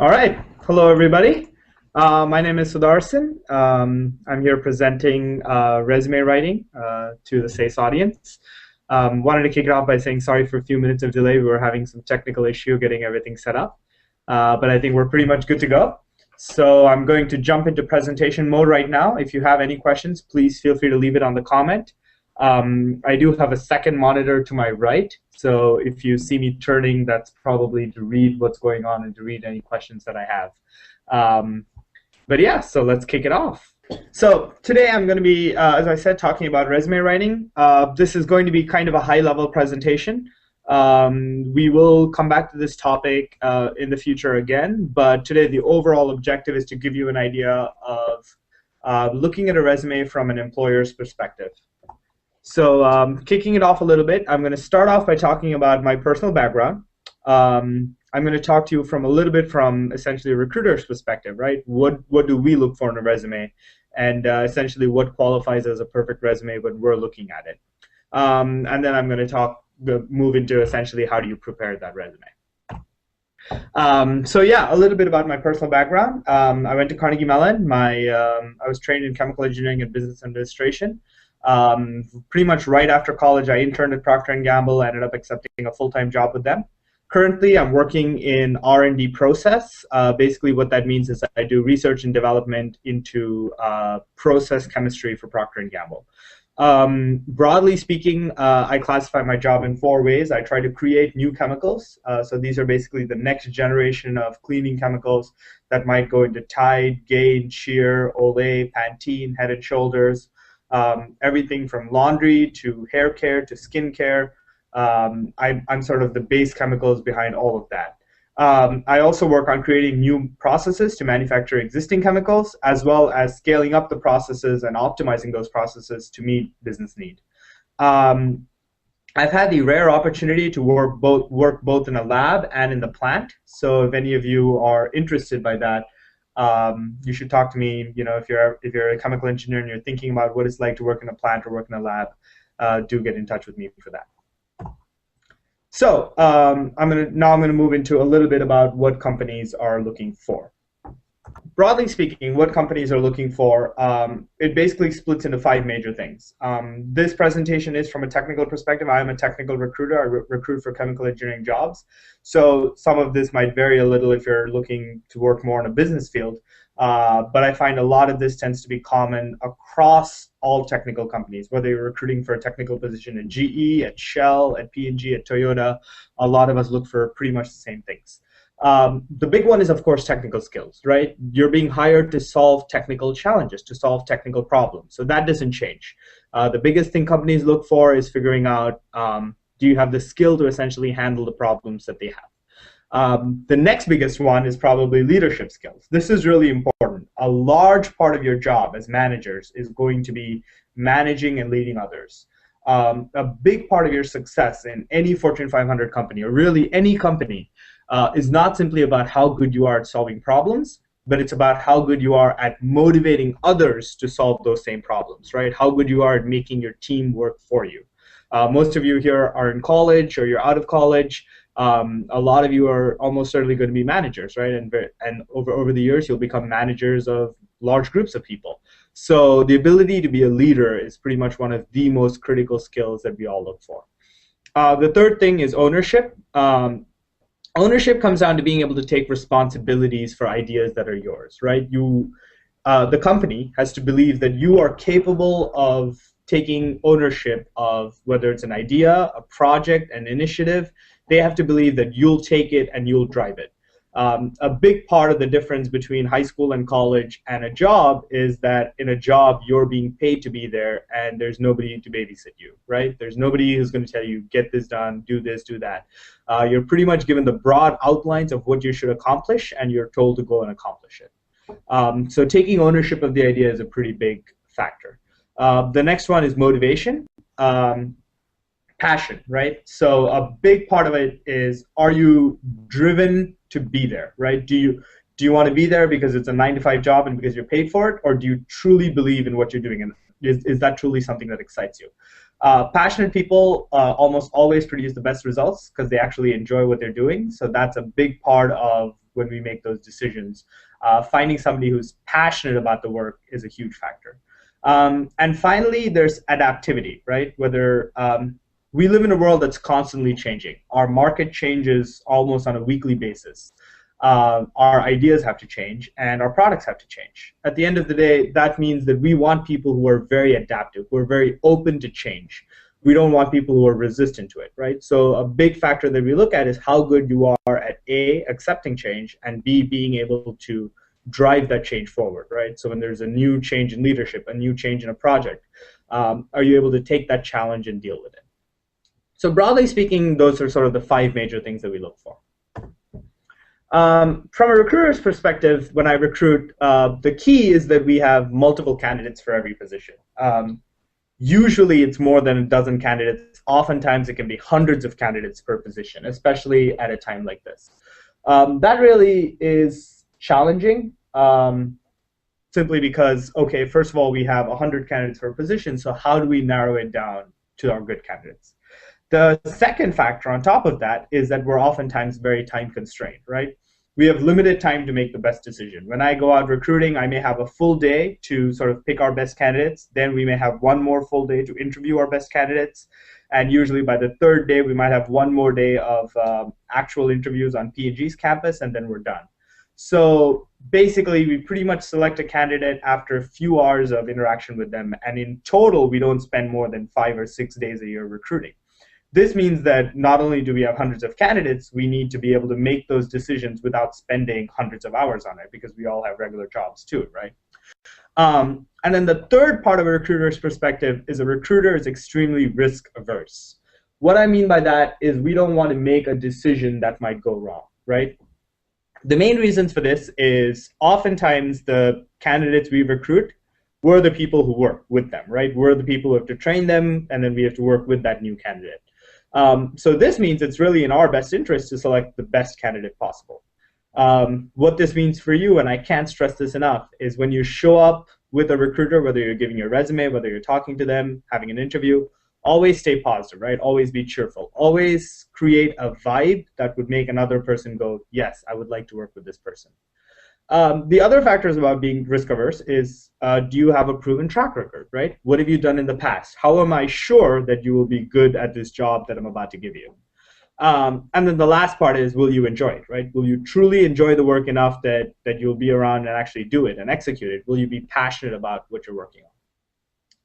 All right. Hello, everybody. My name is Sudarsan. I'm here presenting resume writing to the SASE audience. Wanted to kick it off by saying sorry for a few minutes of delay. We were having some technical issue getting everything set up, but I think we're pretty much good to go. So I'm going to jump into presentation mode right now. If you have any questions, please feel free to leave it on the comment. I do have a second monitor to my right, so if you see me turning, that's probably to read what's going on and to read any questions that I have. But yeah, so let's kick it off. So today I'm going to be, as I said, talking about resume writing. This is going to be kind of a high-level presentation. We will come back to this topic in the future again, but today the overall objective is to give you an idea of looking at a resume from an employer's perspective. So kicking it off a little bit, I'm going to start off by talking about my personal background. I'm going to talk to you from a little bit from essentially a recruiter's perspective, right? What do we look for in a resume, and essentially what qualifies as a perfect resume when we're looking at it. And then I'm going to move into essentially how do you prepare that resume. So yeah, a little bit about my personal background. I went to Carnegie Mellon. I was trained in chemical engineering and business administration. Pretty much right after college, I interned at Procter & Gamble. I ended up accepting a full-time job with them. Currently, I'm working in R&D process. Basically, what that means is that I do research and development into process chemistry for Procter & Gamble. Broadly speaking, I classify my job in 4 ways. I try to create new chemicals. So these are basically the next generation of cleaning chemicals that might go into Tide, Gain, Sheer, Olay, Pantene, Head & Shoulders. Everything from laundry to hair care to skin care. I'm sort of the base chemicals behind all of that. I also work on creating new processes to manufacture existing chemicals, as well as scaling up the processes and optimizing those processes to meet business need. I've had the rare opportunity to work both in a lab and in the plant. So if any of you are interested by that, you should talk to me. You know, if you're a chemical engineer and you're thinking about what it's like to work in a plant or work in a lab, do get in touch with me for that. So I'm gonna move into a little bit about what companies are looking for. Broadly speaking, what companies are looking for, it basically splits into 5 major things. This presentation is from a technical perspective. I am a technical recruiter. I recruit for chemical engineering jobs. So some of this might vary a little if you're looking to work more in a business field. But I find a lot of this tends to be common across all technical companies, whether you're recruiting for a technical position at GE, at Shell, at P&G, at Toyota. A lot of us look for pretty much the same things. The big one is, of course, technical skills, right? You're being hired to solve technical challenges, to solve technical problems. So that doesn't change. The biggest thing companies look for is figuring out, do you have the skill to essentially handle the problems that they have? The next biggest one is probably leadership skills. This is really important. A large part of your job as managers is going to be managing and leading others. A big part of your success in any Fortune 500 company, or really any company, is not simply about how good you are at solving problems, but it's about how good you are at motivating others to solve those same problems, right? How good you are at making your team work for you. Most of you here are in college or you're out of college. A lot of you are almost certainly going to be managers, right? And over the years, you'll become managers of large groups of people. So the ability to be a leader is pretty much one of the most critical skills that we all look for. The third thing is ownership. Ownership comes down to being able to take responsibilities for ideas that are yours, right? The company has to believe that you are capable of taking ownership of whether it's an idea, a project, an initiative. They have to believe that you'll take it and you'll drive it. A big part of the difference between high school and college and a job is that in a job, you're being paid to be there and there's nobody to babysit you, right? There's nobody who's going to tell you, get this done, do this, do that. You're pretty much given the broad outlines of what you should accomplish and you're told to go and accomplish it. So taking ownership of the idea is a pretty big factor. The next one is motivation. Passion, right? So a big part of it is, are you driven to be there, right? Do you want to be there because it's a 9-to-5 job and because you're paid for it, or do you truly believe in what you're doing, and is that truly something that excites you? Passionate people almost always produce the best results because they actually enjoy what they're doing. So that's a big part of when we make those decisions. Finding somebody who's passionate about the work is a huge factor. And finally, there's adaptivity, right? Whether we live in a world that's constantly changing. Our market changes almost on a weekly basis. Our ideas have to change, and our products have to change. At the end of the day, that means that we want people who are very adaptive, who are very open to change. We don't want people who are resistant to it, right? So a big factor that we look at is how good you are at A, accepting change, and B, being able to drive that change forward, right? So when there's a new change in leadership, a new change in a project, are you able to take that challenge and deal with it? So broadly speaking, those are sort of the 5 major things that we look for. From a recruiter's perspective, when I recruit, the key is that we have multiple candidates for every position. Usually it's more than a dozen candidates. Oftentimes it can be hundreds of candidates per position, especially at a time like this. That really is challenging, simply because, okay, first of all, we have 100 candidates per position, so how do we narrow it down to our good candidates? The second factor on top of that is that we're oftentimes very time constrained, right? We have limited time to make the best decision. When I go out recruiting, I may have a full day to sort of pick our best candidates. Then we may have one more full day to interview our best candidates. And usually by the third day, we might have one more day of actual interviews on P&G's campus, and then we're done. So basically, we pretty much select a candidate after a few hours of interaction with them. And in total, we don't spend more than 5 or 6 days a year recruiting. This means that not only do we have hundreds of candidates, we need to be able to make those decisions without spending hundreds of hours on it, because we all have regular jobs too, right? And then the third part of a recruiter's perspective is a recruiter is extremely risk averse. What I mean by that is we don't want to make a decision that might go wrong, right? The main reasons for this is oftentimes the candidates we recruit, we're the people who work with them, right? We're the people who have to train them, and then we have to work with that new candidate. So this means it's really in our best interest to select the best candidate possible. What this means for you, and I can't stress this enough, is when you show up with a recruiter, whether you're giving your resume, whether you're talking to them, having an interview, always stay positive, right? Always be cheerful. Always create a vibe that would make another person go, yes, I would like to work with this person. The other factors about being risk averse is, do you have a proven track record, right? What have you done in the past? How am I sure that you will be good at this job that I'm about to give you? And then the last part is, will you enjoy it, right? Will you truly enjoy the work enough that you'll be around and actually do it and execute it? Will you be passionate about what you're working on?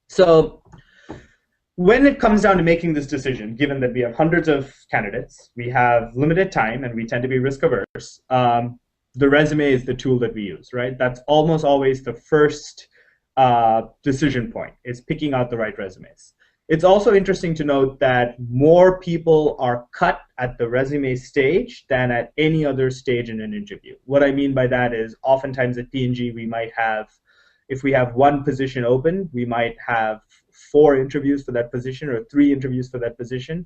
So when it comes down to making this decision, given that we have hundreds of candidates, we have limited time, and we tend to be risk averse, the resume is the tool that we use, right? That's almost always the first decision point, is picking out the right resumes. It's also interesting to note that more people are cut at the resume stage than at any other stage in an interview. What I mean by that is oftentimes at P&G we might have, if we have one position open, we might have 4 interviews for that position or 3 interviews for that position.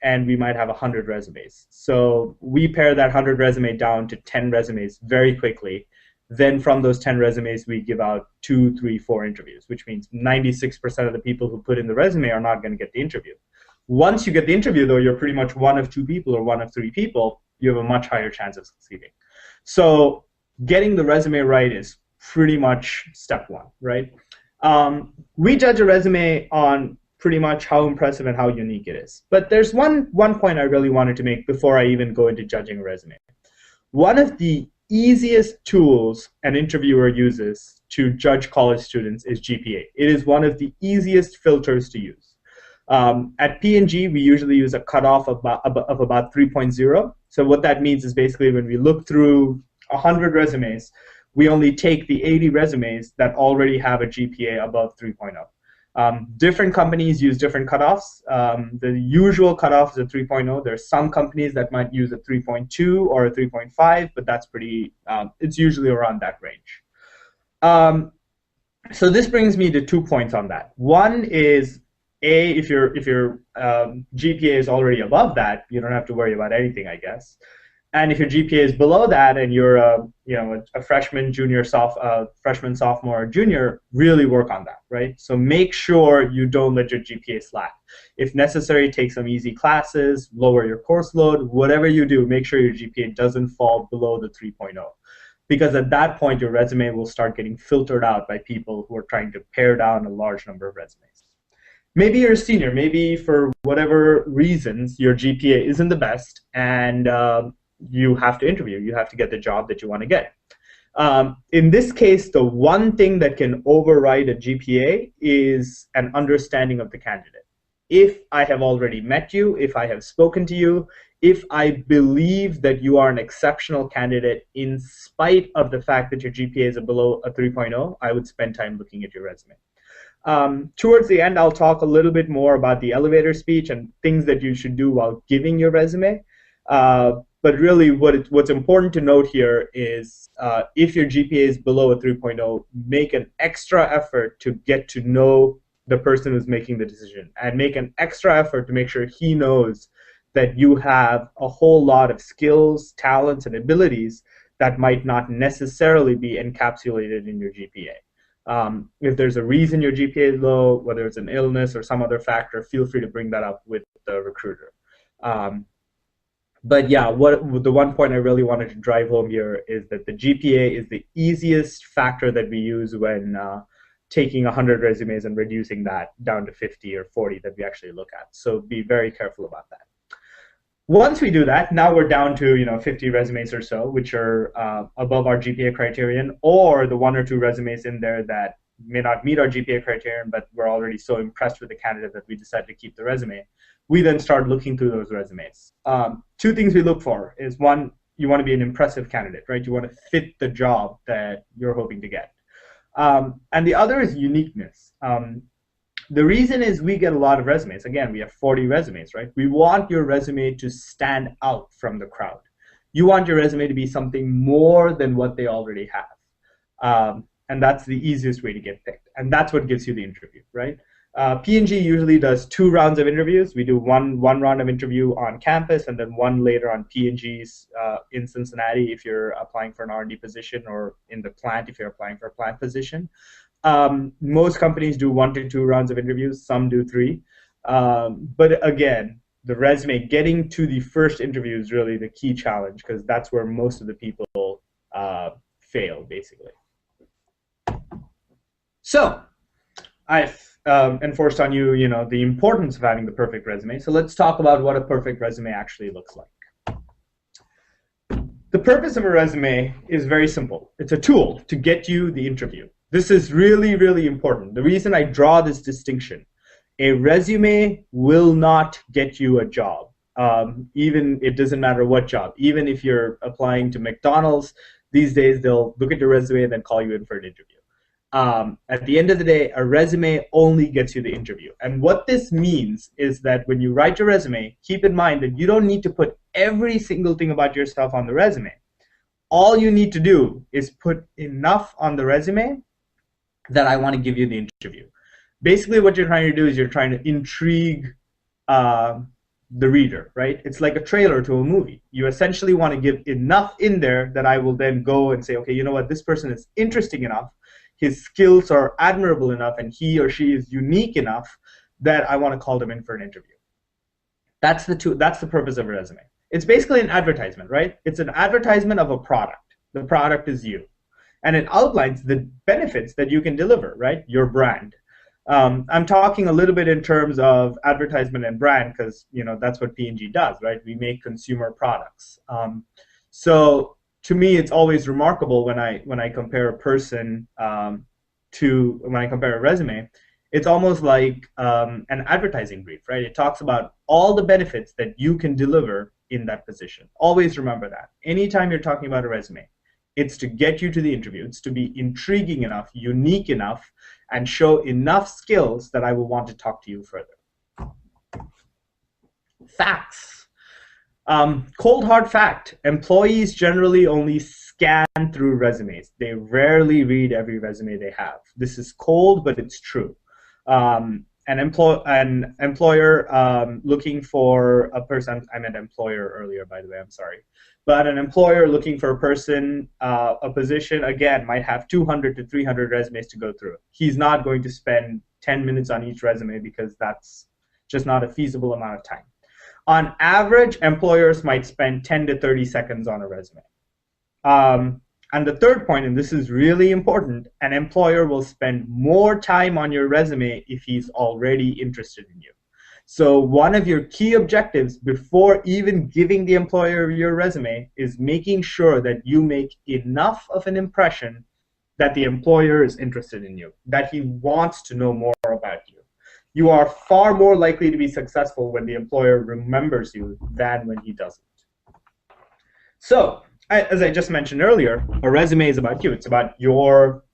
And we might have 100 resumes. So we pare that 100 resume down to 10 resumes very quickly. Then from those 10 resumes, we give out 2, 3, 4 interviews, which means 96% of the people who put in the resume are not going to get the interview. Once you get the interview, though, you're pretty much one of 2 people or one of 3 people, you have a much higher chance of succeeding. So getting the resume right is pretty much step 1, right? We judge a resume on pretty much how impressive and how unique it is. But there's one point I really wanted to make before I even go into judging a resume. One of the easiest tools an interviewer uses to judge college students is GPA. It is one of the easiest filters to use. At P&G, we usually use a cutoff of about 3.0. So what that means is basically when we look through 100 resumes, we only take the 80 resumes that already have a GPA above 3.0. Different companies use different cutoffs. The usual cutoff is a 3.0. There are some companies that might use a 3.2 or a 3.5, but that's pretty, it's usually around that range. So this brings me to 2 points on that. One is, if your GPA is already above that, you don't have to worry about anything, I guess. And if your GPA is below that and you're a freshman, freshman, sophomore, or junior, really work on that, right? So make sure you don't let your GPA slack. If necessary, take some easy classes, lower your course load, whatever you do, make sure your GPA doesn't fall below the 3.0. Because at that point, your resume will start getting filtered out by people who are trying to pare down a large number of resumes. Maybe you're a senior, maybe for whatever reasons, your GPA isn't the best, and you have to interview, you have to get the job that you want to get. In this case, the one thing that can override a GPA is an understanding of the candidate. If I have already met you, if I have spoken to you, if I believe that you are an exceptional candidate in spite of the fact that your GPA is below a 3.0, I would spend time looking at your resume. Towards the end, I'll talk a little bit more about the elevator speech and things that you should do while giving your resume. But really, what's important to note here is if your GPA is below a 3.0, make an extra effort to get to know the person who's making the decision, and make an extra effort to make sure he knows that you have a whole lot of skills, talents, and abilities that might not necessarily be encapsulated in your GPA. If there's a reason your GPA is low, whether it's an illness or some other factor, feel free to bring that up with the recruiter. But yeah, the one point I really wanted to drive home here is that the GPA is the easiest factor that we use when taking 100 resumes and reducing that down to 50 or 40 that we actually look at. So be very careful about that. Once we do that, now we're down to 50 resumes or so, which are above our GPA criterion, or the 1 or 2 resumes in there that may not meet our GPA criterion, but we're already so impressed with the candidate that we decide to keep the resume. We then start looking through those resumes. 2 things we look for is, 1, you want to be an impressive candidate, right? You want to fit the job that you're hoping to get. And the other is uniqueness. The reason is we get a lot of resumes. Again, we have 40 resumes, right? We want your resume to stand out from the crowd. You want your resume to be something more than what they already have. And that's the easiest way to get picked. And that's what gives you the interview, right? P&G usually does 2 rounds of interviews. We do one round of interview on campus and then 1 later on P&G's in Cincinnati if you're applying for an R&D position, or in the plant if you're applying for a plant position. Most companies do 1 to 2 rounds of interviews. Some do 3. But again, the resume, getting to the first interview is really the key challenge, because that's where most of the people fail, basically. So I've enforced on you, the importance of having the perfect resume. So let's talk about what a perfect resume actually looks like. The purpose of a resume is very simple. It's a tool to get you the interview. This is really, really important. The reason I draw this distinction, a resume will not get you a job. Even it doesn't matter what job. Even if you're applying to McDonald's, these days they'll look at your resume and then call you in for an interview. At the end of the day, a resume only gets you the interview. And what this means is that when you write your resume, keep in mind that you don't need to put every single thing about yourself on the resume. All you need to do is put enough on the resume that I want to give you the interview. Basically, what you're trying to do is you're trying to intrigue the reader, right? It's like a trailer to a movie. You essentially want to give enough in there that I will then go and say, okay, you know what, this person is interesting enough, his skills are admirable enough, and he or she is unique enough that I want to call them in for an interview. That's the purpose of a resume. It's basically an advertisement, right? It's an advertisement of a product. The product is you. And it outlines the benefits that you can deliver, right? Your brand. I'm talking a little bit in terms of advertisement and brand because that's what P&G does, right? We make consumer products. So to me, it's always remarkable when I compare a person when I compare a resume. It's almost like an advertising brief, right? It talks about all the benefits that you can deliver in that position. Always remember that. Anytime you're talking about a resume, it's to get you to the interview. It's to be intriguing enough, unique enough, and show enough skills that I will want to talk to you further. Facts. Cold hard fact. Employees generally only scan through resumes. They rarely read every resume they have. This is cold, but it's true. An employer looking for a person, I meant employer earlier, by the way, I'm sorry. But an employer looking for a person, a position, again, might have 200 to 300 resumes to go through. He's not going to spend 10 minutes on each resume because that's just not a feasible amount of time. On average, employers might spend 10 to 30 seconds on a resume. And the third point, and this is really important, an employer will spend more time on your resume if he's already interested in you. So one of your key objectives before even giving the employer your resume is making sure that you make enough of an impression that the employer is interested in you, that he wants to know more about you. You are far more likely to be successful when the employer remembers you than when he doesn't. So, as I just mentioned earlier, a resume is about you. It's about your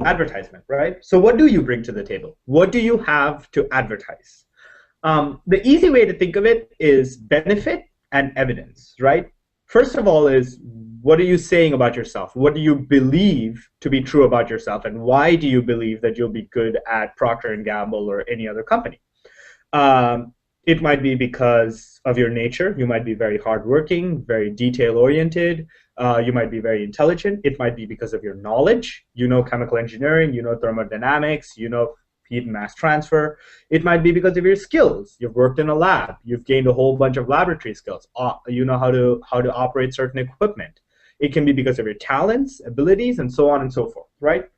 advertisement, right? So what do you bring to the table? What do you have to advertise? The easy way to think of it is benefit and evidence, right? First of all is, what are you saying about yourself? What do you believe to be true about yourself? And why do you believe that you'll be good at Procter & Gamble or any other company? It might be because of your nature. You might be very hardworking, very detail-oriented. You might be very intelligent. It might be because of your knowledge. You know chemical engineering, you know thermodynamics, you know heat and mass transfer. It might be because of your skills. You've worked in a lab. You've gained a whole bunch of laboratory skills. You know how to operate certain equipment. It can be because of your talents, abilities, and so on and so forth, right?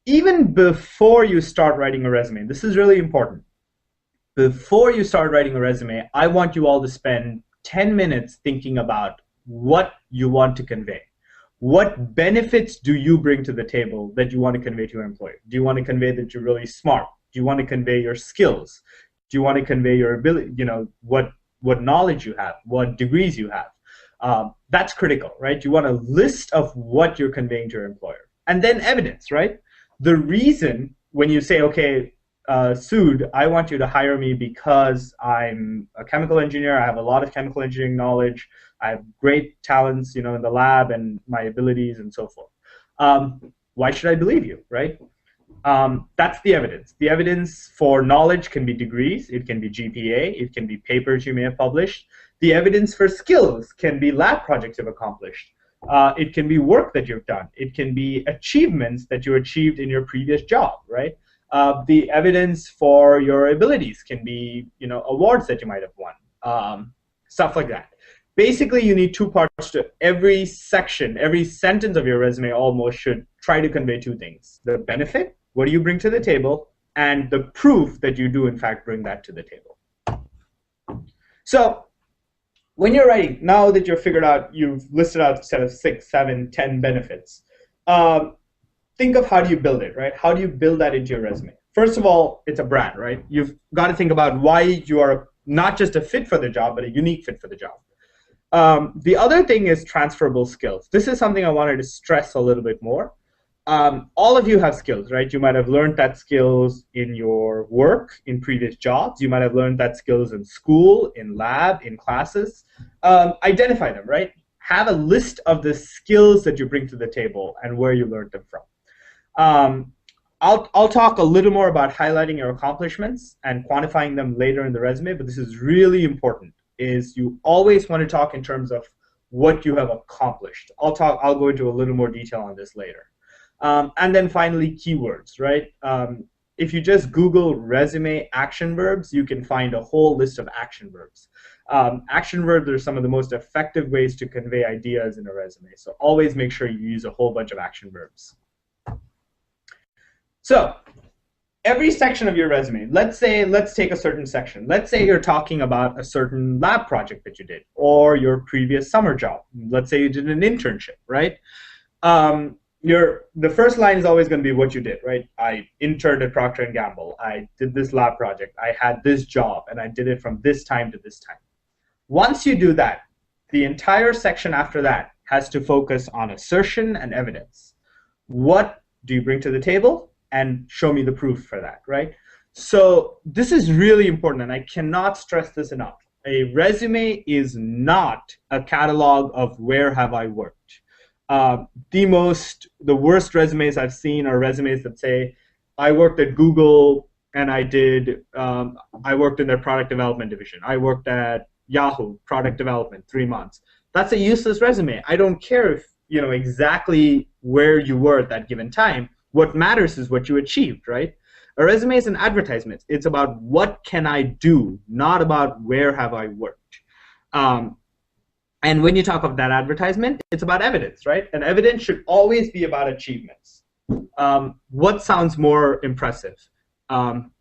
Even before you start writing a resume, this is really important. Before you start writing a resume, I want you all to spend 10 minutes thinking about what you want to convey. What benefits do you bring to the table that you want to convey to your employer? Do you want to convey that you're really smart? Do you want to convey your skills? Do you want to convey your ability, what knowledge you have, what degrees you have? That's critical, right? You want a list of what you're conveying to your employer. And then evidence, right? The reason when you say, okay, Sud, I want you to hire me because I'm a chemical engineer, I have a lot of chemical engineering knowledge, I have great talents, in the lab and my abilities and so forth. Why should I believe you, right? That's the evidence. The evidence for knowledge can be degrees, it can be GPA, it can be papers you may have published. The evidence for skills can be lab projects you've accomplished. It can be work that you've done. It can be achievements that you achieved in your previous job, right? The evidence for your abilities can be, awards that you might have won, stuff like that. Basically, you need two parts to every section, every sentence of your resume almost should try to convey two things. The benefit, what do you bring to the table, and the proof that you do in fact bring that to the table. So when you're writing, now that you've figured out, you've listed out a set of 6, 7, 10 benefits, think of how do you build it, right? How do you build that into your resume? First of all, it's a brand, right? You've got to think about why you are not just a fit for the job, but a unique fit for the job. The other thing is transferable skills. This is something I wanted to stress a little bit more. All of you have skills, right? You might have learned that skills in your work, in previous jobs. You might have learned that skills in school, in lab, in classes. Identify them, right? Have a list of the skills that you bring to the table and where you learned them from. I'll talk a little more about highlighting your accomplishments and quantifying them later in the resume, but this is really important, is you always want to talk in terms of what you have accomplished. I'll go into a little more detail on this later. And then finally, keywords, right? If you just Google resume action verbs, you can find a whole list of action verbs. Action verbs are some of the most effective ways to convey ideas in a resume. So always make sure you use a whole bunch of action verbs. So every section of your resume, let's take a certain section. Let's say you're talking about a certain lab project that you did, or your previous summer job. Let's say you did an internship, right? The first line is always going to be what you did, right? I interned at Procter & Gamble. I did this lab project. I had this job, and I did it from this time to this time. Once you do that, the entire section after that has to focus on assertion and evidence. What do you bring to the table? And show me the proof for that, right? So this is really important, and I cannot stress this enough. A resume is not a catalog of where have I worked. The worst resumes I've seen are resumes that say, I worked at Google and I worked in their product development division. I worked at Yahoo, product development, 3 months. that's a useless resume. I don't care if you know exactly where you were at that given time. What matters is what you achieved, right? A resume is an advertisement. It's about what can I do, not about where have I worked. And when you talk of that advertisement, it's about evidence, right? And evidence should always be about achievements. What sounds more impressive?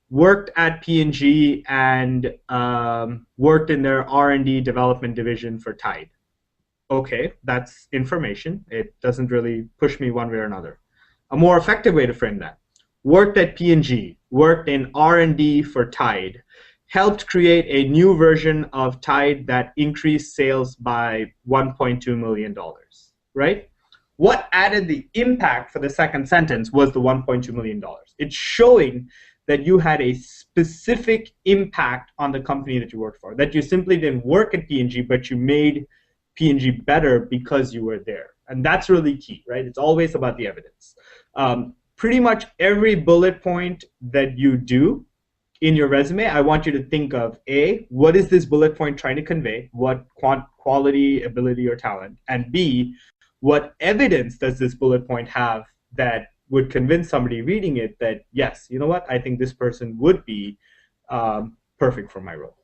Worked at P&G and worked in their R&D development division for Tide. Okay, that's information. It doesn't really push me one way or another. A more effective way to frame that: worked at P&G, worked in R&D for Tide, helped create a new version of Tide that increased sales by $1.2 million, right? What added the impact for the second sentence was the $1.2 million. It's showing that you had a specific impact on the company that you worked for, that you simply didn't work at P&G, but you made P&G better because you were there. And that's really key, right? It's always about the evidence. Pretty much every bullet point that you do in your resume, I want you to think of A, what is this bullet point trying to convey? What quality, ability, or talent? And B, what evidence does this bullet point have that would convince somebody reading it that, yes, you know what, I think this person would be perfect for my role.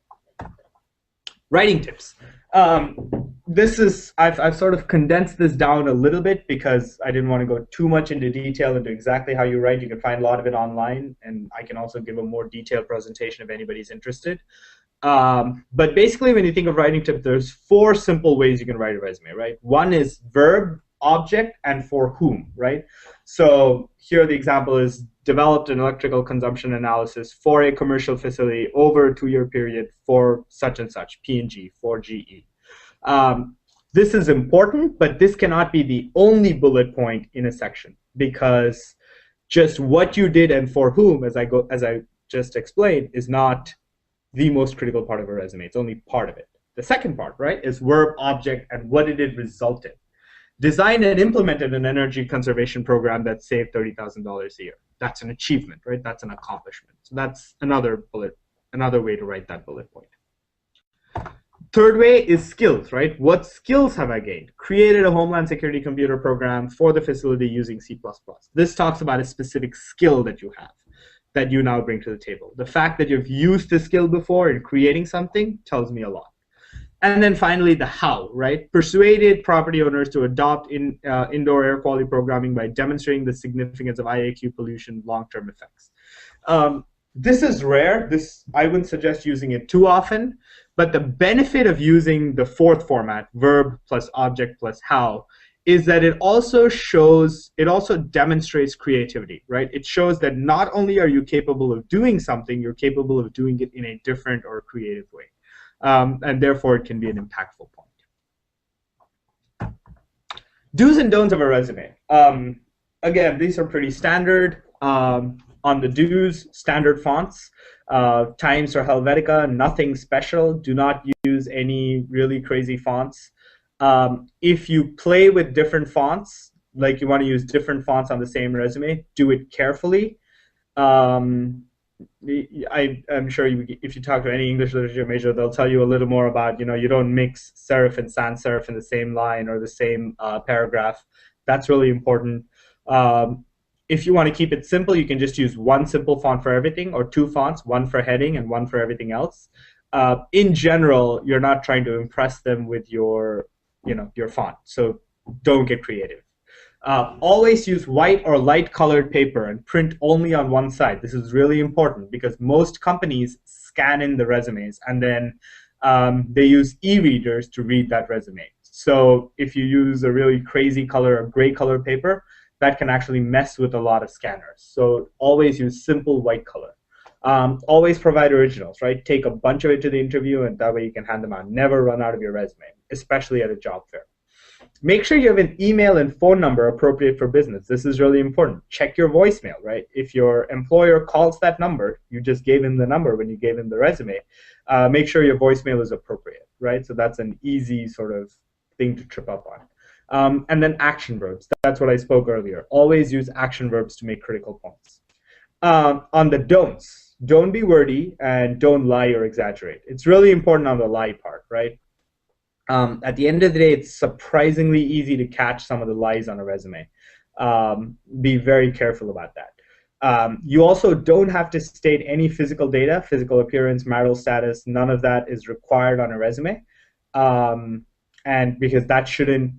Writing tips. I've sort of condensed this down a little bit because I didn't want to go too much into detail into exactly how you write. You can find a lot of it online, and I can also give a more detailed presentation if anybody's interested. But basically, when you think of writing tips, there's 4 simple ways you can write a resume, right? One is verb, object, and for whom, right? So here the example is developed an electrical consumption analysis for a commercial facility over a 2-year period for such and such, P&G, for GE. This is important, but this cannot be the only bullet point in a section, because just what you did and for whom, as I just explained, is not the most critical part of a resume. It's only part of it. The second part, right, is verb, object, and what did it result in? Designed and implemented an energy conservation program that saved $30,000 a year. That's an achievement, right? That's an accomplishment. So that's another way to write that bullet point. Third way is skills, right? What skills have I gained? Created a Homeland Security computer program for the facility using C++. This talks about a specific skill that you have, that you now bring to the table. The fact that you've used this skill before in creating something tells me a lot. And then finally, the how, right? Persuaded property owners to adopt indoor air quality programming by demonstrating the significance of IAQ pollution long-term effects. This is rare. I wouldn't suggest using it too often, but the benefit of using the 4th format, verb plus object plus how, is that it also demonstrates creativity, right? It shows that not only are you capable of doing something, you're capable of doing it in a different or creative way. And therefore, it can be an impactful point. Do's and don'ts of a resume. Again, these are pretty standard. On the do's, standard fonts, Times or Helvetica, nothing special. Do not use any really crazy fonts. If you play with different fonts, like you want to use different fonts on the same resume, do it carefully. I'm sure if you talk to any English literature major, they'll tell you a little more about, you don't mix serif and sans serif in the same line or the same paragraph. That's really important. If you want to keep it simple, you can just use one simple font for everything, or 2 fonts, one for heading and one for everything else. In general, you're not trying to impress them with your font, so don't get creative. Always use white or light colored paper and print only on one side. This is really important because most companies scan in the resumes and then they use e-readers to read that resume. So if you use a really crazy color or gray colored paper, that can actually mess with a lot of scanners. So always use simple white color. Always provide originals, right? Take a bunch of it to the interview, and that way you can hand them out. Never run out of your resume, especially at a job fair. Make sure you have an email and phone number appropriate for business. This is really important. Check your voicemail, right? If your employer calls that number, you just gave him the number when you gave him the resume, make sure your voicemail is appropriate, right? So that's an easy sort of thing to trip up on. And then action verbs. That's what I spoke earlier. Always use action verbs to make critical points. On the don'ts, don't be wordy and don't lie or exaggerate. It's really important on the lie part, right? At the end of the day, it's surprisingly easy to catch some of the lies on a resume. Be very careful about that. You also don't have to state any physical data, physical appearance, marital status. None of that is required on a resume. And because that shouldn't,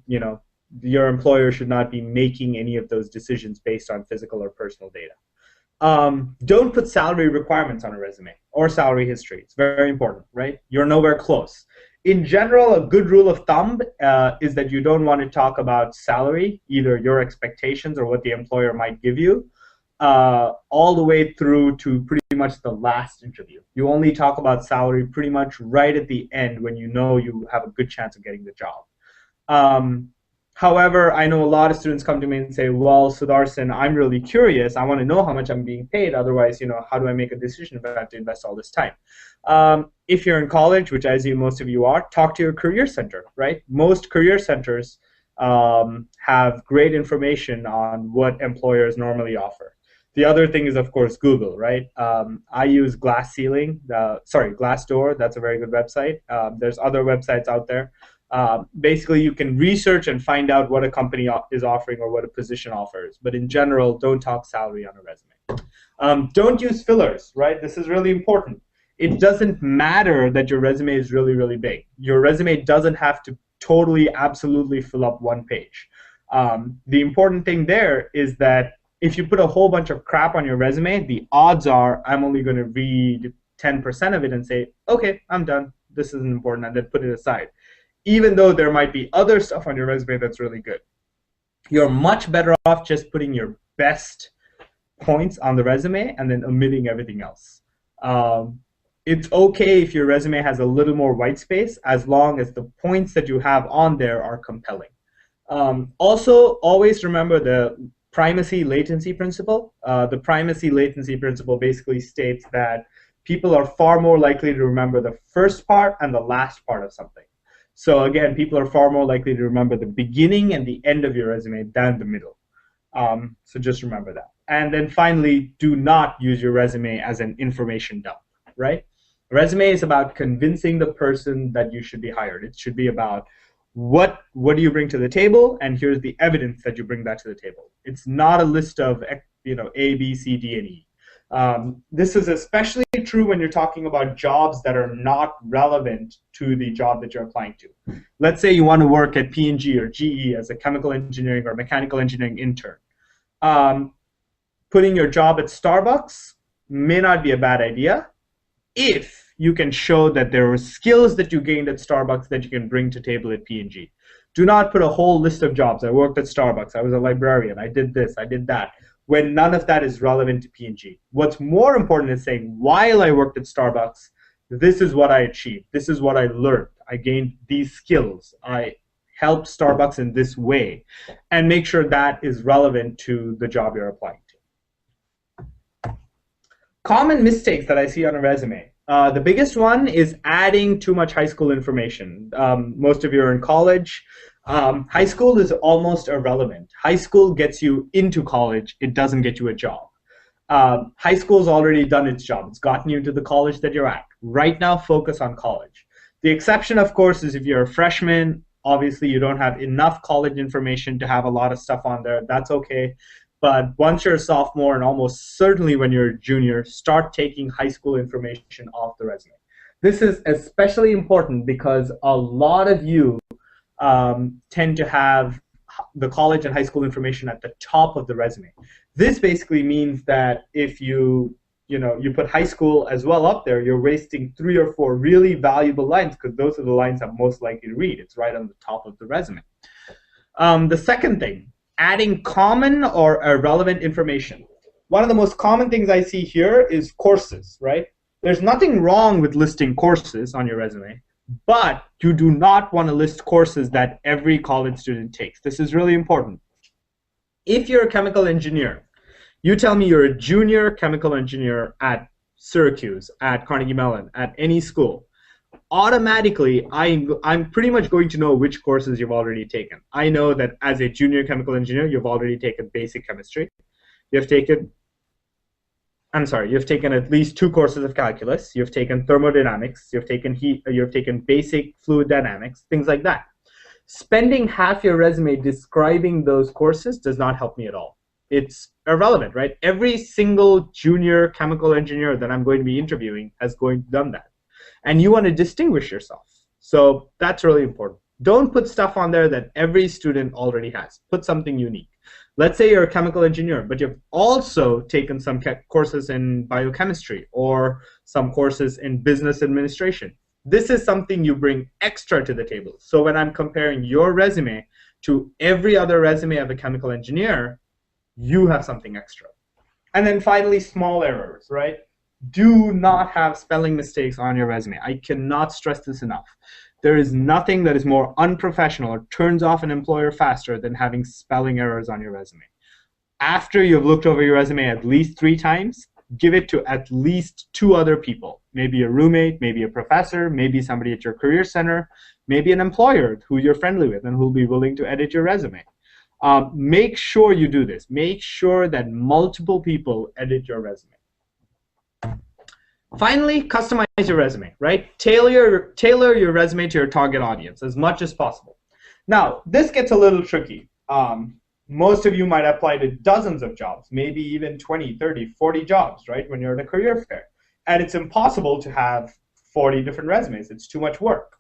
your employer should not be making any of those decisions based on physical or personal data. Don't put salary requirements on a resume or salary history. It's very important, right? You're nowhere close. In general, a good rule of thumb is that you don't want to talk about salary, either your expectations or what the employer might give you, all the way through to pretty much the last interview. You only talk about salary pretty much right at the end when you know you have a good chance of getting the job. However, I know a lot of students come to me and say, well, Sudarsan, I'm really curious. I want to know how much I'm being paid. Otherwise, how do I make a decision if I have to invest all this time? If you're in college, which as most of you are, talk to your career center, right? Most career centers have great information on what employers normally offer. The other thing is, of course, Google, right? I use Glassdoor. That's a very good website. There's other websites out there. Basically, you can research and find out what a company is offering or what a position offers. But in general, don't talk salary on a resume. Don't use fillers, right? This is really important. It doesn't matter that your resume is really, really big. Your resume doesn't have to totally, absolutely fill up one page. The important thing there is that if you put a whole bunch of crap on your resume, the odds are I'm only going to read 10% of it and say, okay, I'm done. This isn't important, and then put it aside. Even though there might be other stuff on your resume that's really good. You're much better off just putting your best points on the resume and then omitting everything else. It's okay if your resume has a little more white space as long as the points that you have on there are compelling. Also, always remember the primacy latency principle. The primacy latency principle basically states that people are far more likely to remember the first part and the last part of something. So again, people are far more likely to remember the beginning and the end of your resume than the middle. So just remember that. And then finally, do not use your resume as an information dump, right? A resume is about convincing the person that you should be hired. It should be about what do you bring to the table, and here's the evidence that you bring that to the table. It's not a list of A, B, C, D, and E. This is especially true when you're talking about jobs that are not relevant to the job that you're applying to. Let's say you want to work at P&G or GE as a chemical engineering or mechanical engineering intern. Putting your job at Starbucks may not be a bad idea if you can show that there were skills that you gained at Starbucks that you can bring to table at P&G. Do not put a whole list of jobs. I worked at Starbucks. I was a librarian. I did this. I did that. When none of that is relevant to P&G. What's more important is saying, while I worked at Starbucks, this is what I achieved. This is what I learned. I gained these skills. I helped Starbucks in this way. And make sure that is relevant to the job you're applying to. Common mistakes that I see on a resume. The biggest one is adding too much high school information. Most of you are in college. High school is almost irrelevant. High school gets you into college. It doesn't get you a job. High school's already done its job. It's gotten you into the college that you're at. Right now, focus on college. The exception, of course, is if you're a freshman. Obviously, you don't have enough college information to have a lot of stuff on there. That's okay. But once you're a sophomore, and almost certainly when you're a junior, start taking high school information off the resume. This is especially important because a lot of you tend to have the college and high school information at the top of the resume. This basically means that if you put high school as well up there, you're wasting 3 or 4 really valuable lines because those are the lines I'm most likely to read. It's right on the top of the resume. The second thing, adding common or irrelevant information. One of the most common things I see here is courses, right? There's nothing wrong with listing courses on your resume, but you do not want to list courses that every college student takes. This is really important. If you're a chemical engineer, you tell me you're a junior chemical engineer at Syracuse, at Carnegie Mellon, at any school. Automatically, I'm pretty much going to know which courses you've already taken. I know that as a junior chemical engineer, you've already taken basic chemistry. You've taken I'm sorry, you've taken at least 2 courses of calculus, you've taken thermodynamics, you've taken you've taken basic fluid dynamics, things like that. Spending half your resume describing those courses does not help me at all. It's irrelevant, right? Every single junior chemical engineer that I'm going to be interviewing has done that. And you want to distinguish yourself. So that's really important. Don't put stuff on there that every student already has. Put something unique. Let's say you're a chemical engineer, but you've also taken some courses in biochemistry or some courses in business administration. This is something you bring extra to the table. So when I'm comparing your resume to every other resume of a chemical engineer, you have something extra. And then finally, small errors, right? Do not have spelling mistakes on your resume. I cannot stress this enough. There is nothing that is more unprofessional or turns off an employer faster than having spelling errors on your resume. After you've looked over your resume at least 3 times, give it to at least 2 other people. Maybe a roommate, maybe a professor, maybe somebody at your career center, maybe an employer who you're friendly with and who'll be willing to edit your resume. Make sure you do this. Make sure that multiple people edit your resume. Finally, customize your resume, right? Tailor your resume to your target audience as much as possible. Now, this gets a little tricky. Most of you might apply to dozens of jobs, maybe even 20, 30, 40 jobs, right, when you're at a career fair. And it's impossible to have 40 different resumes. It's too much work.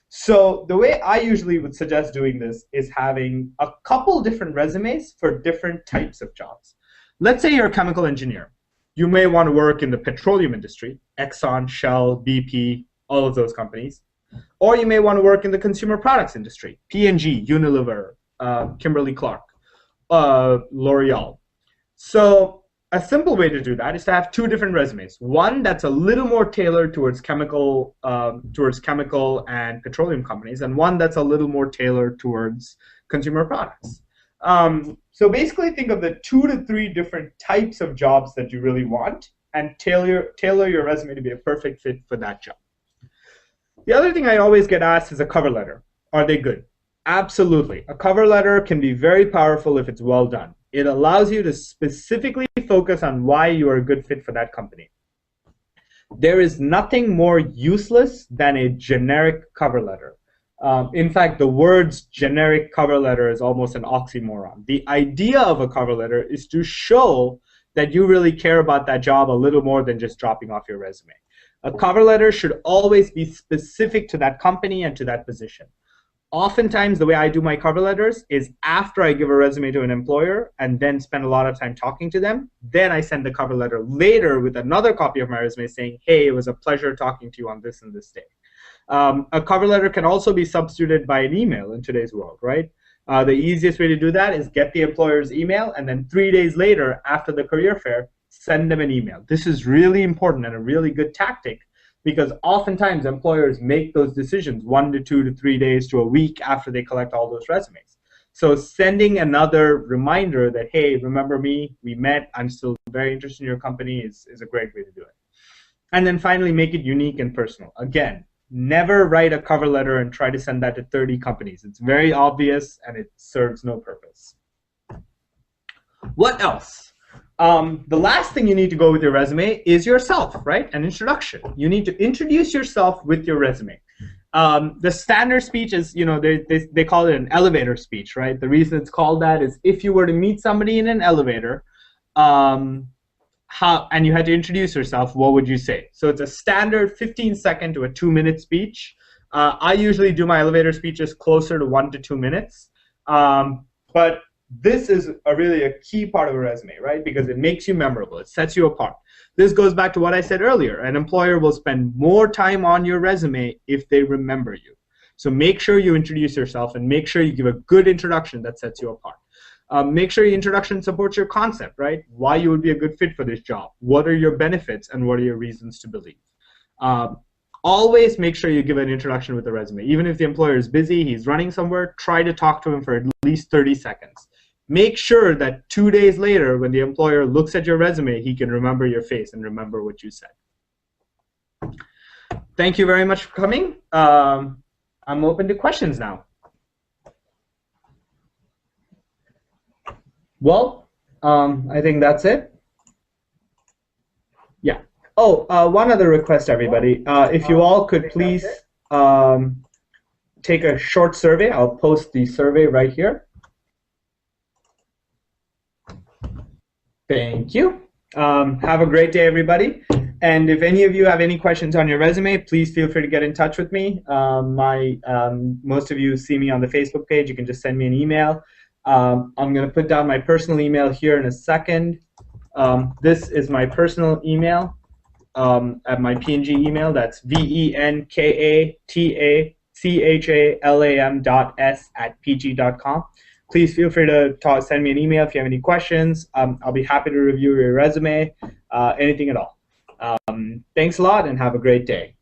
So the way I usually would suggest doing this is having a couple different resumes for different types of jobs. Let's say you're a chemical engineer. You may want to work in the petroleum industry, Exxon, Shell, BP, all of those companies. Or you may want to work in the consumer products industry, P&G, Unilever, Kimberly-Clark, L'Oreal. So a simple way to do that is to have 2 different resumes. One that's a little more tailored towards chemical and petroleum companies, and one that's a little more tailored towards consumer products. So basically think of the 2 to 3 different types of jobs that you really want and tailor your resume to be a perfect fit for that job. The other thing I always get asked is a cover letter. Are they good? Absolutely. A cover letter can be very powerful if it's well done. It allows you to specifically focus on why you are a good fit for that company. There is nothing more useless than a generic cover letter. In fact, the words generic cover letter is almost an oxymoron. The idea of a cover letter is to show that you really care about that job a little more than just dropping off your resume. A cover letter should always be specific to that company and to that position. Oftentimes, the way I do my cover letters is after I give a resume to an employer and then spend a lot of time talking to them, then I send the cover letter later with another copy of my resume saying, hey, it was a pleasure talking to you on this and this day. A cover letter can also be substituted by an email in today's world, right? The easiest way to do that is get the employer's email and then 3 days later after the career fair, send them an email. This is really important and a really good tactic because oftentimes employers make those decisions 1 to 2 to 3 days to a week after they collect all those resumes. So sending another reminder that, hey, remember me, we met, I'm still very interested in your company is a great way to do it. And then finally, make it unique and personal. Again, never write a cover letter and try to send that to 30 companies. It's very obvious and it serves no purpose. What else? The last thing you need to go with your resume is yourself, right? An introduction. You need to introduce yourself with your resume. The standard speech is, they call it an elevator speech, right? The reason it's called that is if you were to meet somebody in an elevator, and you had to introduce yourself, what would you say? So it's a standard 15-second to a 2-minute speech. I usually do my elevator speeches closer to 1 to 2 minutes. But this is really a key part of a resume, right? Because it makes you memorable. It sets you apart. This goes back to what I said earlier. An employer will spend more time on your resume if they remember you. So make sure you introduce yourself and make sure you give a good introduction that sets you apart. Make sure your introduction supports your concept, right? Why you would be a good fit for this job. What are your benefits and what are your reasons to believe? Always make sure you give an introduction with the resume. Even if the employer is busy, he's running somewhere, try to talk to him for at least 30 seconds. Make sure that 2 days later, when the employer looks at your resume, he can remember your face and remember what you said. Thank you very much for coming. I'm open to questions now. Well, I think that's it. Oh, one other request, everybody. If you all could please um, take a short survey. I'll post the survey right here. Thank you. Have a great day, everybody. And if any of you have any questions on your resume, please feel free to get in touch with me. Most of you see me on the Facebook page. You can just send me an email. I'm going to put down my personal email here in a second. This is my personal email at my PNG email. That's venkatachalam.s@pg.com. Please feel free to send me an email if you have any questions. I'll be happy to review your resume, anything at all. Thanks a lot and have a great day.